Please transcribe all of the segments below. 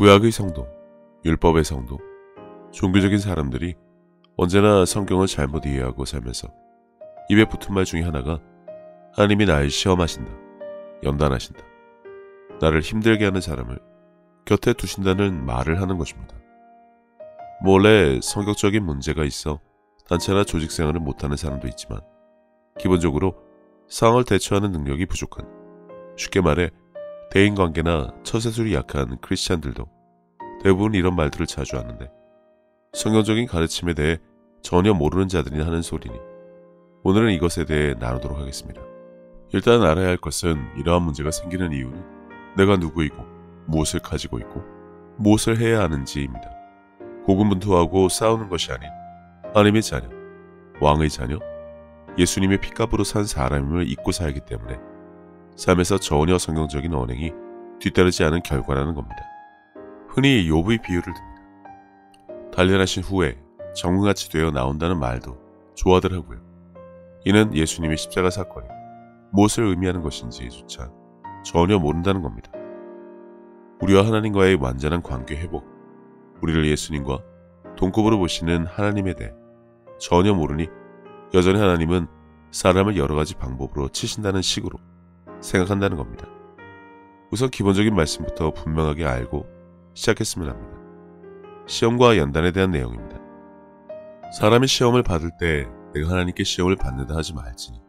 구약의 성도, 율법의 성도, 종교적인 사람들이 언제나 성경을 잘못 이해하고 살면서 입에 붙은 말 중에 하나가 하나님이 나를 시험하신다, 연단하신다, 나를 힘들게 하는 사람을 곁에 두신다는 말을 하는 것입니다. 원래 성격적인 문제가 있어 단체나 조직 생활을 못하는 사람도 있지만 기본적으로 상황을 대처하는 능력이 부족한, 쉽게 말해 대인관계나 처세술이 약한 크리스찬들도 대부분 이런 말들을 자주 하는데 성경적인 가르침에 대해 전혀 모르는 자들이 하는 소리니 오늘은 이것에 대해 나누도록 하겠습니다. 일단 알아야 할 것은 이러한 문제가 생기는 이유는 내가 누구이고 무엇을 가지고 있고 무엇을 해야 하는지입니다. 고군분투하고 싸우는 것이 아닌 하나님의 자녀, 왕의 자녀, 예수님의 피값으로 산 사람임을 잊고 살기 때문에 삶에서 전혀 성경적인 언행이 뒤따르지 않은 결과라는 겁니다. 흔히 욥의 비유를 듭니다. 단련하신 후에 정금같이 되어 나온다는 말도 좋아들 하고요. 이는 예수님의 십자가 사건이 무엇을 의미하는 것인지조차 전혀 모른다는 겁니다. 우리와 하나님과의 완전한 관계 회복, 우리를 예수님과 동급으로 보시는 하나님에 대해 전혀 모르니 여전히 하나님은 사람을 여러 가지 방법으로 치신다는 식으로 생각한다는 겁니다. 우선 기본적인 말씀부터 분명하게 알고 시작했으면 합니다. 시험과 연단에 대한 내용입니다. 사람이 시험을 받을 때 내가 하나님께 시험을 받는다 하지 말지니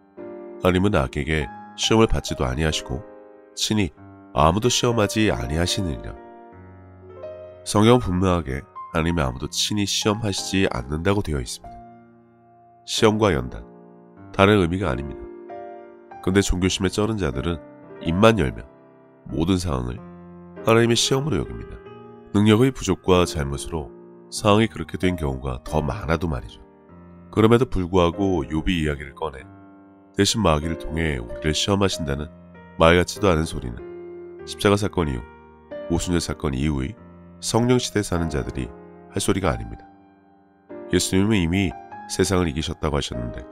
하나님은 악에게 시험을 받지도 아니하시고 친히 아무도 시험하지 아니하시느니라. 성경은 분명하게 하나님이 아무도 친히 시험하시지 않는다고 되어 있습니다. 시험과 연단, 다른 의미가 아닙니다. 그런데 종교심에 쩌는 자들은 입만 열면 모든 상황을 하나님의 시험으로 여깁니다. 능력의 부족과 잘못으로 상황이 그렇게 된 경우가 더 많아도 말이죠. 그럼에도 불구하고 욥이 이야기를 꺼내 대신 마귀를 통해 우리를 시험하신다는 말 같지도 않은 소리는 십자가 사건 이후, 오순절 사건 이후의 성령 시대에 사는 자들이 할 소리가 아닙니다. 예수님은 이미 세상을 이기셨다고 하셨는데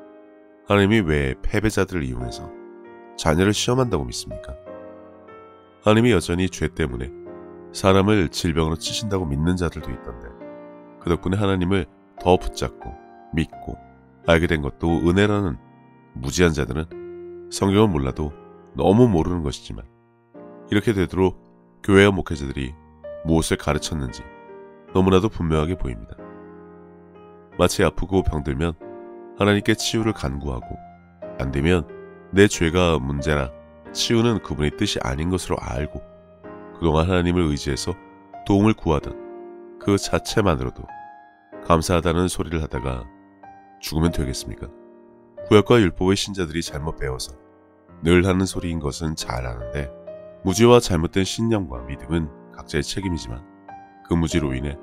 하나님이 왜 패배자들을 이용해서 자녀를 시험한다고 믿습니까? 하나님이 여전히 죄 때문에 사람을 질병으로 치신다고 믿는 자들도 있던데 그 덕분에 하나님을 더 붙잡고 믿고 알게 된 것도 은혜라는 무지한 자들은 성경을 몰라도 너무 모르는 것이지만 이렇게 되도록 교회와 목회자들이 무엇을 가르쳤는지 너무나도 분명하게 보입니다. 마치 아프고 병들면 하나님께 치유를 간구하고 안되면 내 죄가 문제라 치유는 그분의 뜻이 아닌 것으로 알고 그동안 하나님을 의지해서 도움을 구하던 그 자체만으로도 감사하다는 소리를 하다가 죽으면 되겠습니까? 구약과 율법의 신자들이 잘못 배워서 늘 하는 소리인 것은 잘 아는데 무지와 잘못된 신념과 믿음은 각자의 책임이지만 그 무지로 인해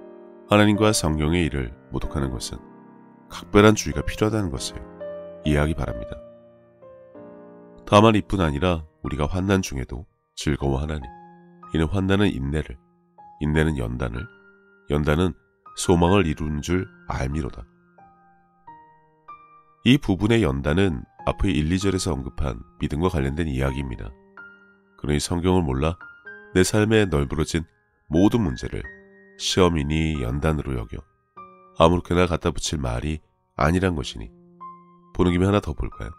하나님과 성경의 일을 모독하는 것은 각별한 주의가 필요하다는 것을 이해하기 바랍니다. 다만 이뿐 아니라 우리가 환난 중에도 즐거워하나니 이는 환난은 인내를, 인내는 연단을, 연단은 소망을 이루는 줄 알미로다. 이 부분의 연단은 앞의 1, 2절에서 언급한 믿음과 관련된 이야기입니다. 그러니 성경을 몰라 내 삶에 널브러진 모든 문제를 시험이니 연단으로 여겨 아무렇게나 갖다 붙일 말이 아니란 것이니 보는 김에 하나 더 볼까요?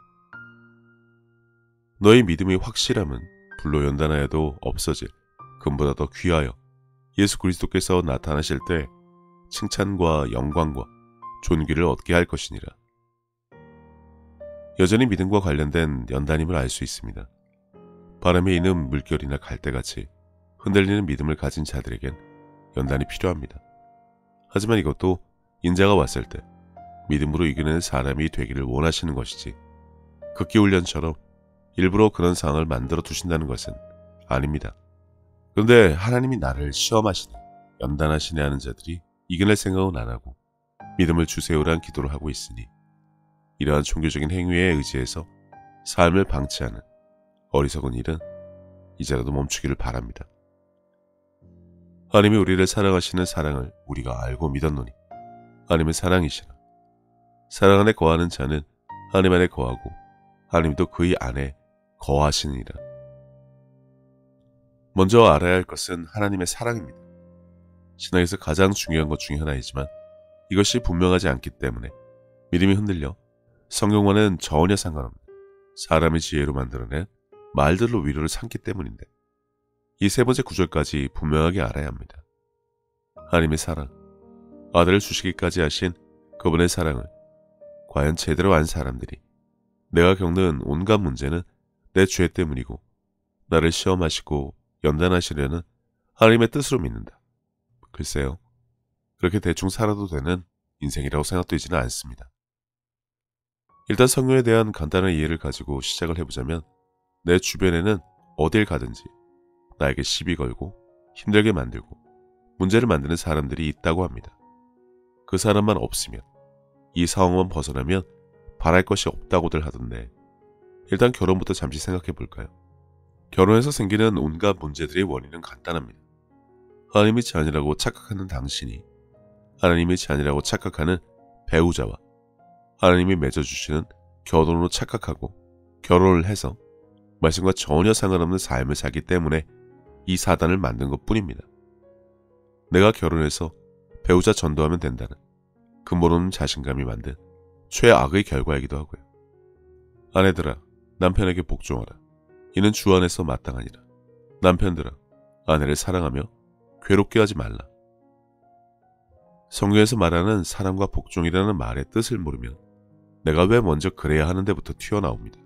너희 믿음의 확실함은 불로 연단하여도 없어질 금보다 더 귀하여 예수 그리스도께서 나타나실 때 칭찬과 영광과 존귀를 얻게 할 것이니라. 여전히 믿음과 관련된 연단임을 알 수 있습니다. 바람에 이는 물결이나 갈대같이 흔들리는 믿음을 가진 자들에겐 연단이 필요합니다. 하지만 이것도 인자가 왔을 때 믿음으로 이겨내는 사람이 되기를 원하시는 것이지 극기훈련처럼 일부러 그런 상황을 만들어 두신다는 것은 아닙니다. 그런데 하나님이 나를 시험하시네, 연단하시네 하는 자들이 이겨낼 생각은 안 하고 믿음을 주세요란 기도를 하고 있으니 이러한 종교적인 행위에 의지해서 삶을 방치하는 어리석은 일은 이제라도 멈추기를 바랍니다. 하나님이 우리를 사랑하시는 사랑을 우리가 알고 믿었노니 하나님은 사랑이시라. 사랑 안에 거하는 자는 하나님 안에 거하고 하나님도 그의 안에 거하시느니라. 먼저 알아야 할 것은 하나님의 사랑입니다. 신앙에서 가장 중요한 것 중에 하나이지만 이것이 분명하지 않기 때문에 믿음이 흔들려 성경과는 전혀 상관없는 사람의 지혜로 만들어낸 말들로 위로를 삼기 때문인데 이 세 번째 구절까지 분명하게 알아야 합니다. 하나님의 사랑, 아들을 주시기까지 하신 그분의 사랑을 과연 제대로 안 사람들이 내가 겪는 온갖 문제는 내 죄 때문이고 나를 시험하시고 연단하시려는 하나님의 뜻으로 믿는다. 글쎄요, 그렇게 대충 살아도 되는 인생이라고 생각되지는 않습니다. 일단 성경에 대한 간단한 이해를 가지고 시작을 해보자면 내 주변에는 어딜 가든지 나에게 시비 걸고 힘들게 만들고 문제를 만드는 사람들이 있다고 합니다. 그 사람만 없으면, 이 상황만 벗어나면 바랄 것이 없다고들 하던데 일단 결혼부터 잠시 생각해 볼까요? 결혼해서 생기는 온갖 문제들의 원인은 간단합니다. 하나님의 자녀라고 착각하는 당신이 하나님의 자녀라고 착각하는 배우자와 하나님이 맺어주시는 결혼으로 착각하고 결혼을 해서 말씀과 전혀 상관없는 삶을 살기 때문에 이 사단을 만든 것 뿐입니다. 내가 결혼해서 배우자 전도하면 된다는 근본 없는 자신감이 만든 최악의 결과이기도 하고요. 아내들아, 남편에게 복종하라. 이는 주 안에서 마땅하니라. 남편들아, 아내를 사랑하며 괴롭게 하지 말라. 성경에서 말하는 사랑과 복종이라는 말의 뜻을 모르면 내가 왜 먼저 그래야 하는 데부터 튀어나옵니다.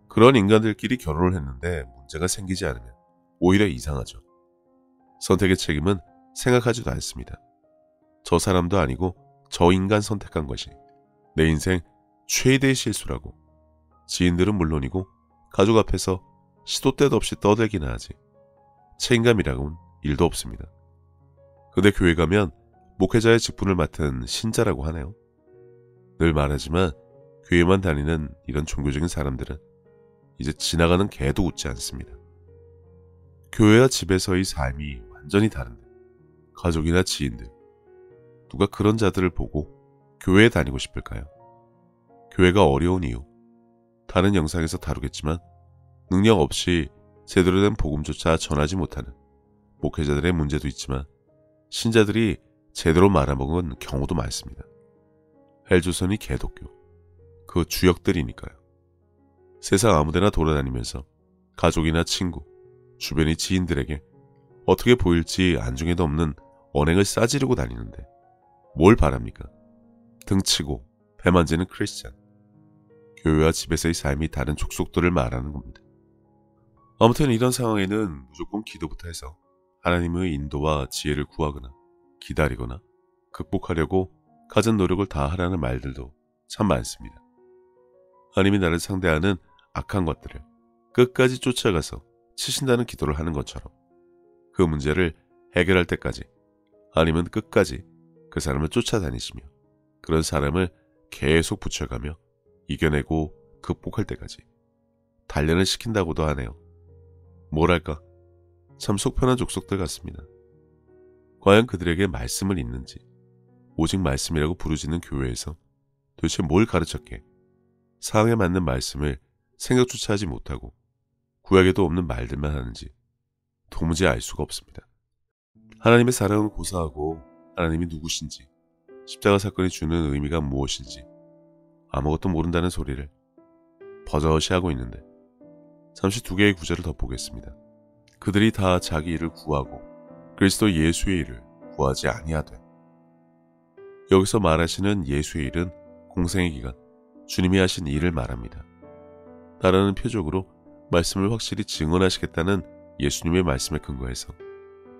그런 인간들끼리 결혼을 했는데 문제가 생기지 않으면 오히려 이상하죠. 선택의 책임은 생각하지도 않습니다. 저 사람도 아니고 저 인간 선택한 것이 내 인생 최대의 실수라고 지인들은 물론이고 가족 앞에서 시도 때도 없이 떠들기나 하지 책임감이라고는 일도 없습니다. 근데 교회 가면 목회자의 직분을 맡은 신자라고 하네요. 늘 말하지만 교회만 다니는 이런 종교적인 사람들은 이제 지나가는 개도 웃지 않습니다. 교회와 집에서의 삶이 완전히 다른데 가족이나 지인들, 누가 그런 자들을 보고 교회에 다니고 싶을까요? 교회가 어려운 이유, 다른 영상에서 다루겠지만 능력 없이 제대로 된 복음조차 전하지 못하는 목회자들의 문제도 있지만 신자들이 제대로 말아먹은 경우도 많습니다. 헬조선이 개독교, 그 주역들이니까요. 세상 아무데나 돌아다니면서 가족이나 친구, 주변의 지인들에게 어떻게 보일지 안중에도 없는 언행을 싸지르고 다니는데 뭘 바랍니까? 등치고 배 만지는 크리스찬. 교회와 집에서의 삶이 다른 족속들을 말하는 겁니다. 아무튼 이런 상황에는 무조건 기도부터 해서 하나님의 인도와 지혜를 구하거나 기다리거나 극복하려고 가진 노력을 다 하라는 말들도 참 많습니다. 하나님이 나를 상대하는 악한 것들을 끝까지 쫓아가서 치신다는 기도를 하는 것처럼 그 문제를 해결할 때까지 하나님은 끝까지 그 사람을 쫓아다니시며 그런 사람을 계속 붙여가며 이겨내고 극복할 때까지 단련을 시킨다고도 하네요. 뭐랄까, 참 속편한 족속들 같습니다. 과연 그들에게 말씀을 읽는지, 오직 말씀이라고 부르짖는 교회에서 도대체 뭘 가르쳤기에 상황에 맞는 말씀을 생각조차 하지 못하고 구약에도 없는 말들만 하는지 도무지 알 수가 없습니다. 하나님의 사랑은 고사하고 하나님이 누구신지, 십자가 사건이 주는 의미가 무엇인지 아무것도 모른다는 소리를 버젓이 하고 있는데 잠시 두 개의 구절을 더 보겠습니다. 그들이 다 자기 일을 구하고 그리스도 예수의 일을 구하지 아니하되. 여기서 말하시는 예수의 일은 공생의 기간, 주님이 하신 일을 말합니다. 따르는 표적으로 말씀을 확실히 증언하시겠다는 예수님의 말씀에 근거해서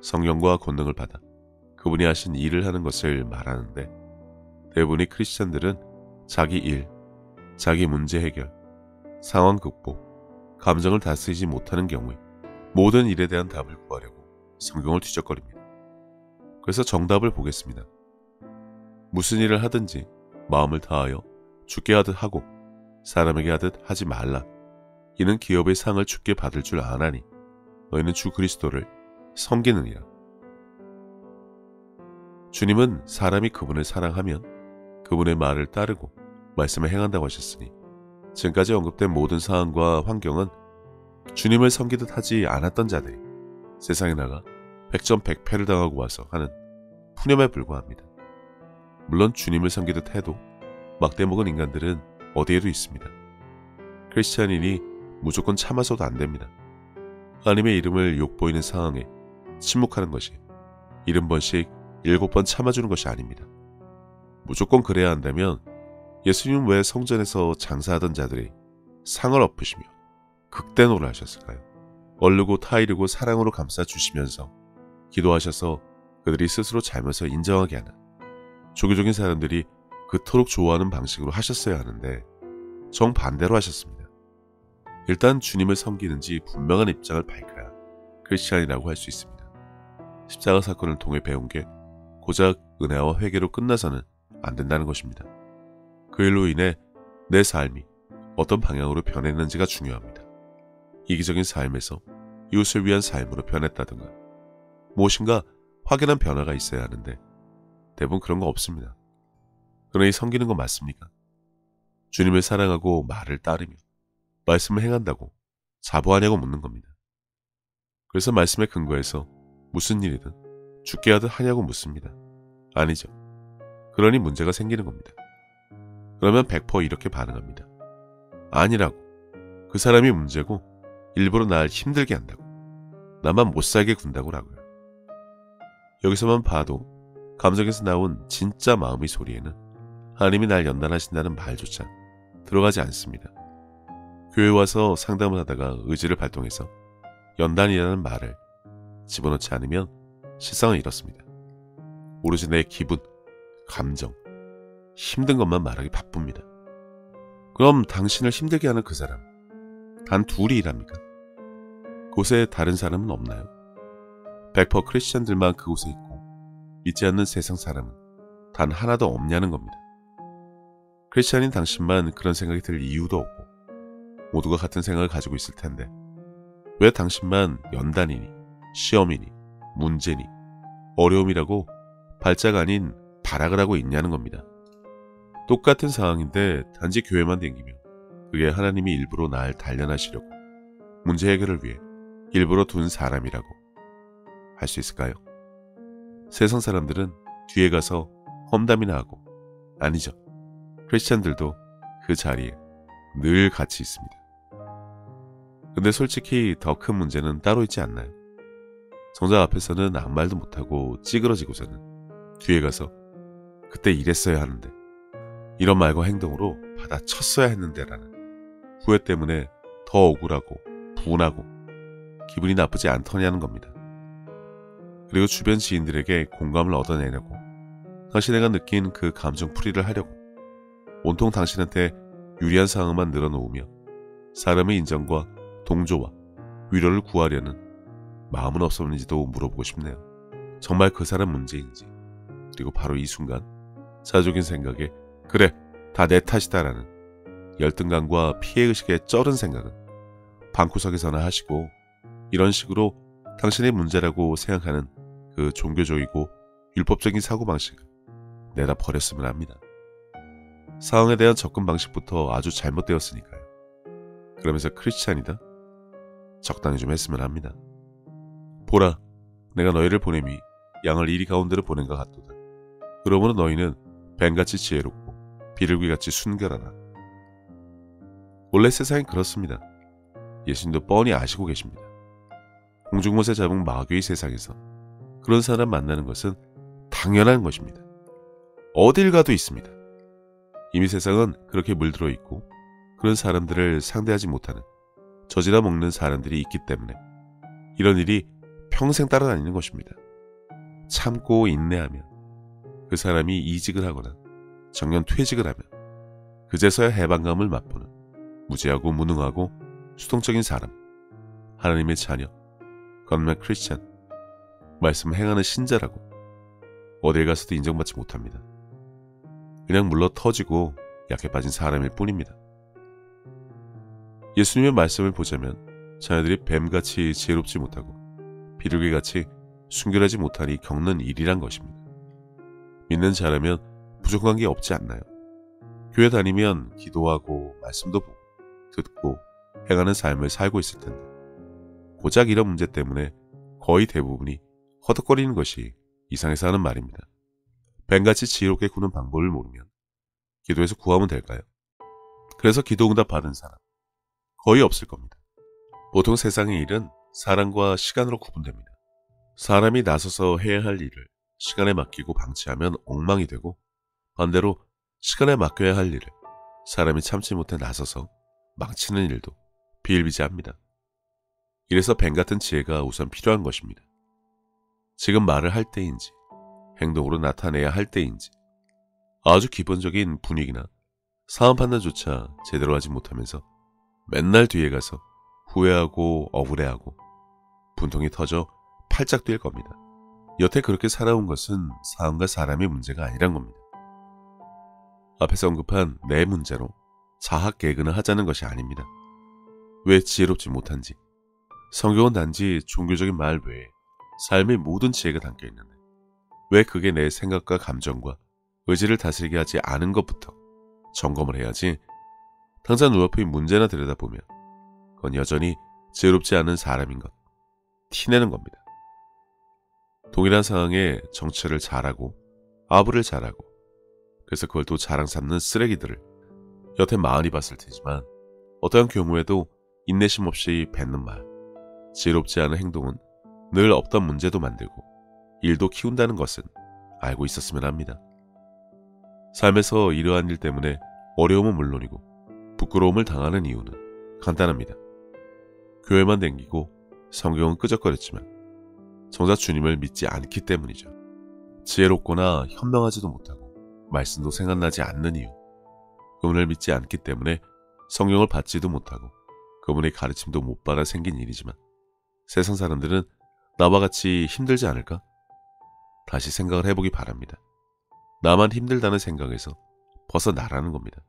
성령과 권능을 받아 그분이 하신 일을 하는 것을 말하는데 대부분의 크리스찬들은 자기 일, 자기 문제 해결, 상황 극복, 감정을 다스리지 못하는 경우에 모든 일에 대한 답을 구하려고 성경을 뒤적거립니다. 그래서 정답을 보겠습니다. 무슨 일을 하든지 마음을 다하여 주께 하듯 하고 사람에게 하듯 하지 말라. 이는 기업의 상을 주께 받을 줄 아나니 너희는 주 그리스도를 섬기느니라. 주님은 사람이 그분을 사랑하면 그분의 말을 따르고 말씀을 행한다고 하셨으니 지금까지 언급된 모든 상황과 환경은 주님을 섬기듯 하지 않았던 자들이 세상에 나가 백전백패를 당하고 와서 하는 푸념에 불과합니다. 물론 주님을 섬기듯 해도 막대먹은 인간들은 어디에도 있습니다. 크리스찬인이 무조건 참아서도 안 됩니다. 하나님의 이름을 욕보이는 상황에 침묵하는 것이 70번씩 7번 참아주는 것이 아닙니다. 무조건 그래야 한다면 예수님은 왜 성전에서 장사하던 자들이 상을 엎으시며 극대노를 하셨을까요? 얼르고 타이르고 사랑으로 감싸주시면서 기도하셔서 그들이 스스로 잘못을 인정하게 하는 종교적인 사람들이 그토록 좋아하는 방식으로 하셨어야 하는데 정반대로 하셨습니다. 일단 주님을 섬기는지 분명한 입장을 밝혀야 크리스찬이라고 할 수 있습니다. 십자가 사건을 통해 배운 게 고작 은혜와 회개로 끝나서는 안 된다는 것입니다. 그 일로 인해 내 삶이 어떤 방향으로 변했는지가 중요합니다. 이기적인 삶에서 이웃을 위한 삶으로 변했다든가 무엇인가 확연한 변화가 있어야 하는데 대부분 그런 거 없습니다. 그러니 섬기는 거 맞습니까? 주님을 사랑하고 말을 따르며 말씀을 행한다고 자부하냐고 묻는 겁니다. 그래서 말씀에 근거해서 무슨 일이든 죽게 하듯 하냐고 묻습니다. 아니죠. 그러니 문제가 생기는 겁니다. 그러면 100% 이렇게 반응합니다. 아니라고. 그 사람이 문제고 일부러 날 힘들게 한다고. 나만 못살게 군다고라고요. 여기서만 봐도 감정에서 나온 진짜 마음의 소리에는 하나님이 날 연단하신다는 말조차 들어가지 않습니다. 교회 와서 상담을 하다가 의지를 발동해서 연단이라는 말을 집어넣지 않으면 실상은 이렇습니다. 오로지 내 기분, 감정, 힘든 것만 말하기 바쁩니다. 그럼 당신을 힘들게 하는 그 사람, 단 둘이 일합니까? 그곳에 다른 사람은 없나요? 100% 크리스천들만 그곳에 있고 믿지 않는 세상 사람은 단 하나도 없냐는 겁니다. 크리스천인 당신만 그런 생각이 들 이유도 없고 모두가 같은 생각을 가지고 있을 텐데 왜 당신만 연단이니, 시험이니, 문제니, 어려움이라고 발작 아닌 발악을 하고 있냐는 겁니다. 똑같은 상황인데 단지 교회만 댕기면 그게 하나님이 일부러 날 단련하시려고 문제 해결을 위해 일부러 둔 사람이라고 할 수 있을까요? 세상 사람들은 뒤에 가서 험담이나 하고 아니죠. 크리스찬들도 그 자리에 늘 같이 있습니다. 근데 솔직히 더 큰 문제는 따로 있지 않나요? 정작 앞에서는 아무 말도 못하고 찌그러지고서는 뒤에 가서 그때 이랬어야 하는데 이런 말과 행동으로 받아쳤어야 했는데 라는 후회 때문에 더 억울하고 분하고 기분이 나쁘지 않더냐는 겁니다. 그리고 주변 지인들에게 공감을 얻어내려고 당신애가 느낀 그 감정풀이를 하려고 온통 당신한테 유리한 상황만 늘어놓으며 사람의 인정과 동조와 위로를 구하려는 마음은 없었는지도 물어보고 싶네요. 정말 그 사람 문제인지 그리고 바로 이 순간 사적인 생각에 그래 다 내 탓이다라는 열등감과 피해의식에 쩔은 생각은 방구석에서나 하시고 이런 식으로 당신의 문제라고 생각하는 그 종교적이고 율법적인 사고방식을 내다 버렸으면 합니다. 상황에 대한 접근 방식부터 아주 잘못되었으니까요. 그러면서 크리스찬이다? 적당히 좀 했으면 합니다. 보라, 내가 너희를 보냄이 양을 이리 가운데로 보낸 것 같도다. 그러므로 너희는 뱀같이 지혜롭고 비둘기같이 순결하라. 원래 세상이 그렇습니다. 예수님도 뻔히 아시고 계십니다. 공중못에 잡은 마귀의 세상에서 그런 사람 만나는 것은 당연한 것입니다. 어딜 가도 있습니다. 이미 세상은 그렇게 물들어 있고 그런 사람들을 상대하지 못하는 저지라 먹는 사람들이 있기 때문에 이런 일이 평생 따라다니는 것입니다. 참고 인내하면 그 사람이 이직을 하거나 정년 퇴직을 하면 그제서야 해방감을 맛보는 무지하고 무능하고 수동적인 사람, 하나님의 자녀, 건맨 크리스찬, 말씀 행하는 신자라고 어딜 가서도 인정받지 못합니다. 그냥 물러 터지고 약해 빠진 사람일 뿐입니다. 예수님의 말씀을 보자면 자녀들이 뱀같이 지혜롭지 못하고 비둘기같이 순결하지 못하니 겪는 일이란 것입니다. 믿는 자라면 부족한 게 없지 않나요? 교회 다니면 기도하고 말씀도 보고 듣고 행하는 삶을 살고 있을 텐데 고작 이런 문제 때문에 거의 대부분이 허덕거리는 것이 이상해서 하는 말입니다. 뱀같이 지혜롭게 구는 방법을 모르면 기도해서 구하면 될까요? 그래서 기도응답 받은 사람 거의 없을 겁니다. 보통 세상의 일은 사람과 시간으로 구분됩니다. 사람이 나서서 해야 할 일을 시간에 맡기고 방치하면 엉망이 되고, 반대로 시간에 맡겨야 할 일을 사람이 참지 못해 나서서 망치는 일도 비일비재합니다. 이래서 뱀 같은 지혜가 우선 필요한 것입니다. 지금 말을 할 때인지 행동으로 나타내야 할 때인지 아주 기본적인 분위기나 상황 판단조차 제대로 하지 못하면서 맨날 뒤에 가서 후회하고 억울해하고 분통이 터져 팔짝 뛸 겁니다. 여태 그렇게 살아온 것은 상황과 사람의 문제가 아니란 겁니다. 앞에서 언급한 내 문제로 자학 개근을 하자는 것이 아닙니다. 왜 지혜롭지 못한지, 성경은 단지 종교적인 말 외에 삶의 모든 지혜가 담겨 있는데 왜 그게 내 생각과 감정과 의지를 다스리게 하지 않은 것부터 점검을 해야지, 당장 눈앞의 문제나 들여다보면 그건 여전히 지혜롭지 않은 사람인 것 티내는 겁니다. 동일한 상황에 정치를 잘하고 아부를 잘하고 그래서 그걸 또 자랑 삼는 쓰레기들을 여태 많이 봤을 테지만 어떠한 경우에도 인내심 없이 뱉는 말, 지혜롭지 않은 행동은 늘 없던 문제도 만들고 일도 키운다는 것은 알고 있었으면 합니다. 삶에서 이러한 일 때문에 어려움은 물론이고 부끄러움을 당하는 이유는 간단합니다. 교회만 댕기고 성경은 끄적거렸지만 정작 주님을 믿지 않기 때문이죠. 지혜롭거나 현명하지도 못하고 말씀도 생각나지 않는 이유, 그분을 믿지 않기 때문에 성경을 받지도 못하고 그분의 가르침도 못 받아 생긴 일이지만 세상 사람들은 나와 같이 힘들지 않을까? 다시 생각을 해보기 바랍니다. 나만 힘들다는 생각에서 벗어나라는 겁니다.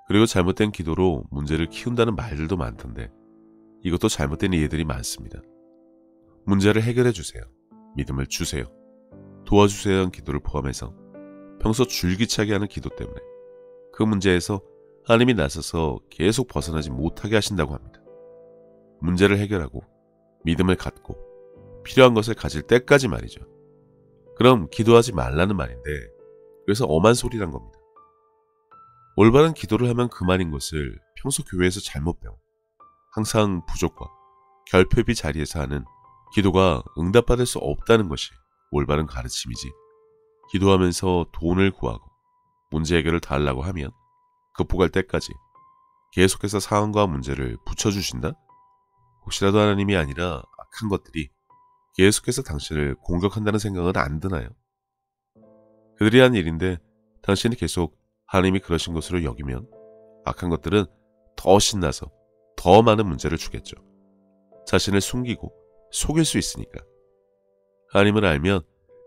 그리고 잘못된 기도로 문제를 키운다는 말들도 많던데 이것도 잘못된 이해들이 많습니다. 문제를 해결해 주세요. 믿음을 주세요. 도와주세요 하는 기도를 포함해서 평소 줄기차게 하는 기도 때문에 그 문제에서 하나님이 나서서 계속 벗어나지 못하게 하신다고 합니다. 문제를 해결하고 믿음을 갖고 필요한 것을 가질 때까지 말이죠. 그럼 기도하지 말라는 말인데 그래서 엄한 소리란 겁니다. 올바른 기도를 하면 그만인 것을 평소 교회에서 잘못 배워 항상 부족과 결핍이 자리에서 하는 기도가 응답받을 수 없다는 것이 올바른 가르침이지, 기도하면서 돈을 구하고 문제 해결을 다 하려고 하면 극복할 때까지 계속해서 상황과 문제를 붙여주신다? 혹시라도 하나님이 아니라 악한 것들이 계속해서 당신을 공격한다는 생각은 안 드나요? 그들이 한 일인데 당신이 계속 하나님이 그러신 것으로 여기면 악한 것들은 더 신나서 더 많은 문제를 주겠죠. 자신을 숨기고 속일 수 있으니까. 하나님을 알면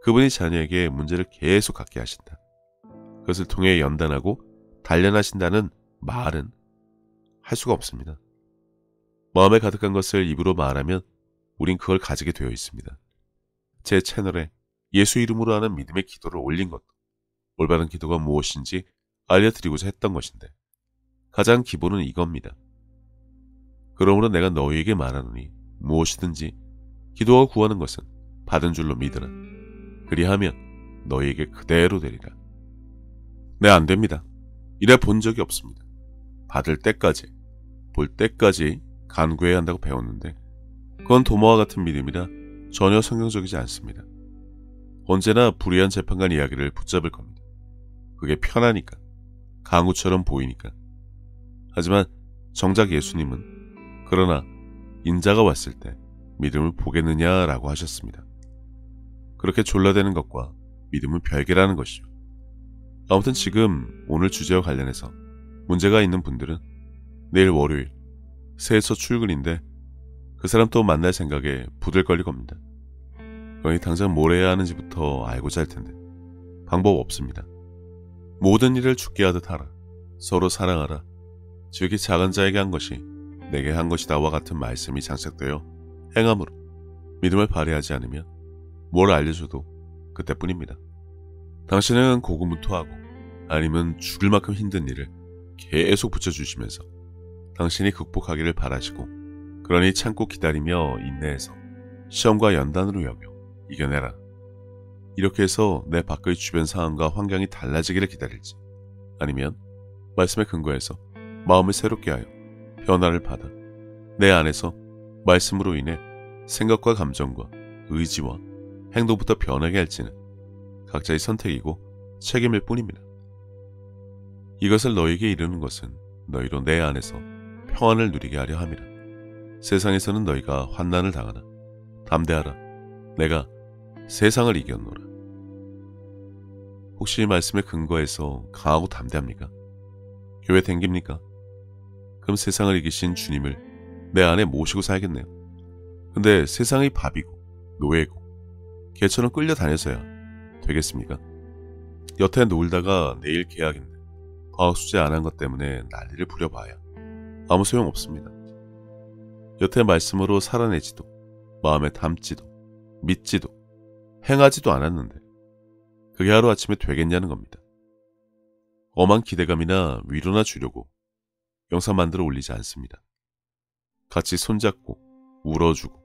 그분이 자녀에게 문제를 계속 갖게 하신다. 그것을 통해 연단하고 단련하신다는 말은 할 수가 없습니다. 마음에 가득한 것을 입으로 말하면 우린 그걸 가지게 되어 있습니다. 제 채널에 예수 이름으로 하는 믿음의 기도를 올린 것도 올바른 기도가 무엇인지 알려드리고자 했던 것인데 가장 기본은 이겁니다. 그러므로 내가 너희에게 말하노니 무엇이든지 기도하고 구하는 것은 받은 줄로 믿으라. 그리하면 너희에게 그대로 되리라. 네, 안 됩니다. 이래 본 적이 없습니다. 받을 때까지, 볼 때까지 간구해야 한다고 배웠는데 그건 도마와 같은 믿음이라 전혀 성경적이지 않습니다. 언제나 불의한 재판관 이야기를 붙잡을 겁니다. 그게 편하니까, 강우처럼 보이니까. 하지만 정작 예수님은 그러나 인자가 왔을 때 믿음을 보겠느냐라고 하셨습니다. 그렇게 졸라대는 것과 믿음은 별개라는 것이죠. 아무튼 지금 오늘 주제와 관련해서 문제가 있는 분들은 내일 월요일 새해 첫 출근인데 그 사람 또 만날 생각에 부들거릴 겁니다. 그러니 당장 뭘 해야 하는지부터 알고자 할 텐데 방법 없습니다. 모든 일을 죽게 하듯 하라. 서로 사랑하라. 지극히 작은 자에게 한 것이 내게 한 것이다와 같은 말씀이 장착되어 행함으로 믿음을 발휘하지 않으면 뭘 알려줘도 그때뿐입니다. 당신은 고군분투하고 아니면 죽을 만큼 힘든 일을 계속 붙여주시면서 당신이 극복하기를 바라시고 그러니 참고 기다리며 인내해서 시험과 연단으로 여겨 이겨내라. 이렇게 해서 내 밖의 주변 상황과 환경이 달라지기를 기다릴지, 아니면 말씀에 근거해서 마음을 새롭게 하여 변화를 받아 내 안에서 말씀으로 인해 생각과 감정과 의지와 행동부터 변하게 할지는 각자의 선택이고 책임일 뿐입니다. 이것을 너에게 이르는 것은 너희로 내 안에서 평안을 누리게 하려 함이라. 세상에서는 너희가 환난을 당하나 담대하라. 내가 세상을 이겼노라. 혹시 이 말씀에 근거해서 강하고 담대합니까? 교회 댕깁니까? 그럼 세상을 이기신 주님을 내 안에 모시고 살겠네요. 근데 세상의 밥이고 노예고 개처럼 끌려다녀서야 되겠습니까? 여태 놀다가 내일 계약인데 방학 숙제 안 한 것 때문에 난리를 부려봐야 아무 소용 없습니다. 여태 말씀으로 살아내지도 마음에 담지도 믿지도 행하지도 않았는데 그게 하루아침에 되겠냐는 겁니다. 엄한 기대감이나 위로나 주려고 영상 만들어 올리지 않습니다. 같이 손잡고 울어주고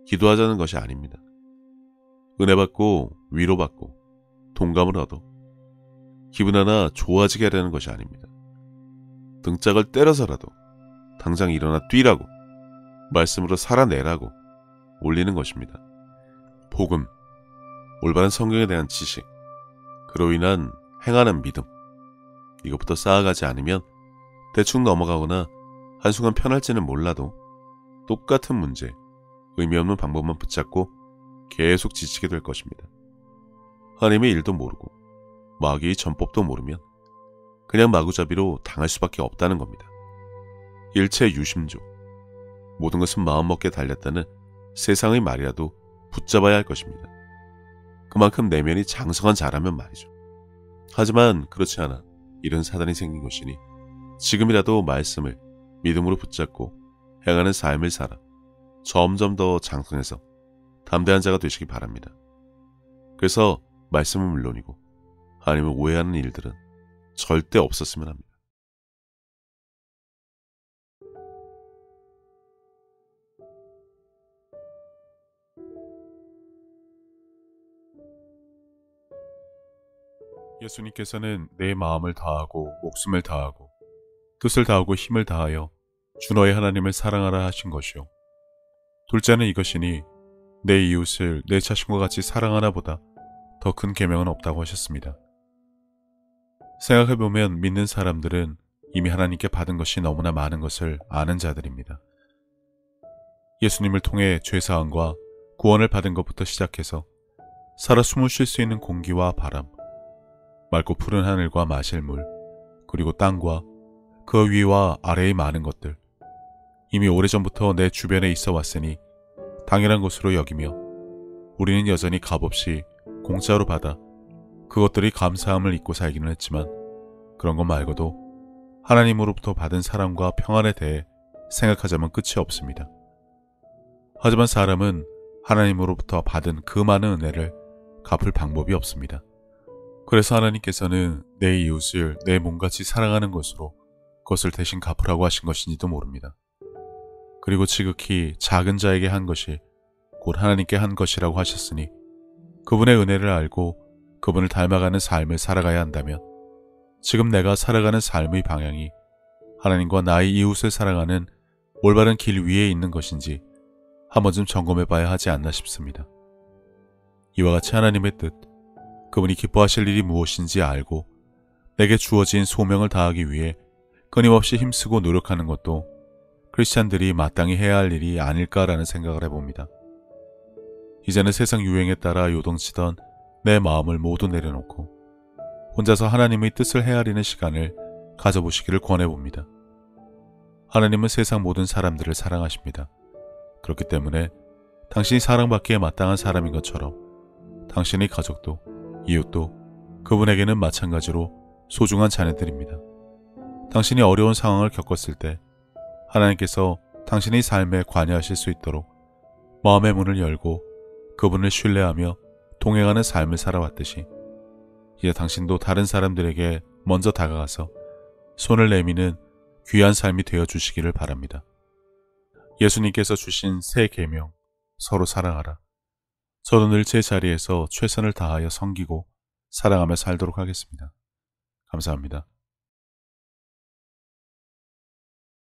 기도하자는 것이 아닙니다. 은혜 받고 위로받고 동감을 얻어 기분 하나 좋아지게 하려는 것이 아닙니다. 등짝을 때려서라도 당장 일어나 뛰라고 말씀으로 살아내라고 올리는 것입니다. 복음, 올바른 성경에 대한 지식, 그로 인한 행하는 믿음, 이것부터 쌓아가지 않으면 대충 넘어가거나 한순간 편할지는 몰라도 똑같은 문제, 의미 없는 방법만 붙잡고 계속 지치게 될 것입니다. 하나님의 일도 모르고 마귀의 전법도 모르면 그냥 마구잡이로 당할 수밖에 없다는 겁니다. 일체 유심조, 모든 것은 마음먹기에 달렸다는 세상의 말이라도 붙잡아야 할 것입니다. 그만큼 내면이 장성한 자라면 말이죠. 하지만 그렇지 않아 이런 사단이 생긴 것이니 지금이라도 말씀을 믿음으로 붙잡고 행하는 삶을 살아 점점 더 장성해서 담대한 자가 되시기 바랍니다. 그래서 말씀은 물론이고 하나님을 오해하는 일들은 절대 없었으면 합니다. 예수님께서는 내 마음을 다하고 목숨을 다하고 뜻을 다하고 힘을 다하여 주 너의 하나님을 사랑하라 하신 것이요. 둘째는 이것이니 내 이웃을 내 자신과 같이 사랑하나 보다 더 큰 계명은 없다고 하셨습니다. 생각해보면 믿는 사람들은 이미 하나님께 받은 것이 너무나 많은 것을 아는 자들입니다. 예수님을 통해 죄사함과 구원을 받은 것부터 시작해서 살아 숨을 쉴 수 있는 공기와 바람, 맑고 푸른 하늘과 마실 물, 그리고 땅과 그 위와 아래의 많은 것들, 이미 오래전부터 내 주변에 있어 왔으니 당연한 것으로 여기며 우리는 여전히 값없이 공짜로 받아 그것들이 감사함을 잊고 살기는 했지만 그런 것 말고도 하나님으로부터 받은 사랑과 평안에 대해 생각하자면 끝이 없습니다. 하지만 사람은 하나님으로부터 받은 그 많은 은혜를 갚을 방법이 없습니다. 그래서 하나님께서는 내 이웃을 내 몸같이 사랑하는 것으로 그것을 대신 갚으라고 하신 것인지도 모릅니다. 그리고 지극히 작은 자에게 한 것이 곧 하나님께 한 것이라고 하셨으니 그분의 은혜를 알고 그분을 닮아가는 삶을 살아가야 한다면 지금 내가 살아가는 삶의 방향이 하나님과 나의 이웃을 사랑하는 올바른 길 위에 있는 것인지 한 번쯤 점검해 봐야 하지 않나 싶습니다. 이와 같이 하나님의 뜻, 그분이 기뻐하실 일이 무엇인지 알고 내게 주어진 소명을 다하기 위해 끊임없이 힘쓰고 노력하는 것도 크리스찬들이 마땅히 해야 할 일이 아닐까라는 생각을 해봅니다. 이제는 세상 유행에 따라 요동치던 내 마음을 모두 내려놓고 혼자서 하나님의 뜻을 헤아리는 시간을 가져보시기를 권해봅니다. 하나님은 세상 모든 사람들을 사랑하십니다. 그렇기 때문에 당신이 사랑받기에 마땅한 사람인 것처럼 당신의 가족도 이웃도 그분에게는 마찬가지로 소중한 자녀들입니다. 당신이 어려운 상황을 겪었을 때 하나님께서 당신의 삶에 관여하실 수 있도록 마음의 문을 열고 그분을 신뢰하며 동행하는 삶을 살아왔듯이 이제 당신도 다른 사람들에게 먼저 다가가서 손을 내미는 귀한 삶이 되어주시기를 바랍니다. 예수님께서 주신 새 계명, 서로 사랑하라. 저도 늘 제 자리에서 최선을 다하여 섬기고 사랑하며 살도록 하겠습니다. 감사합니다.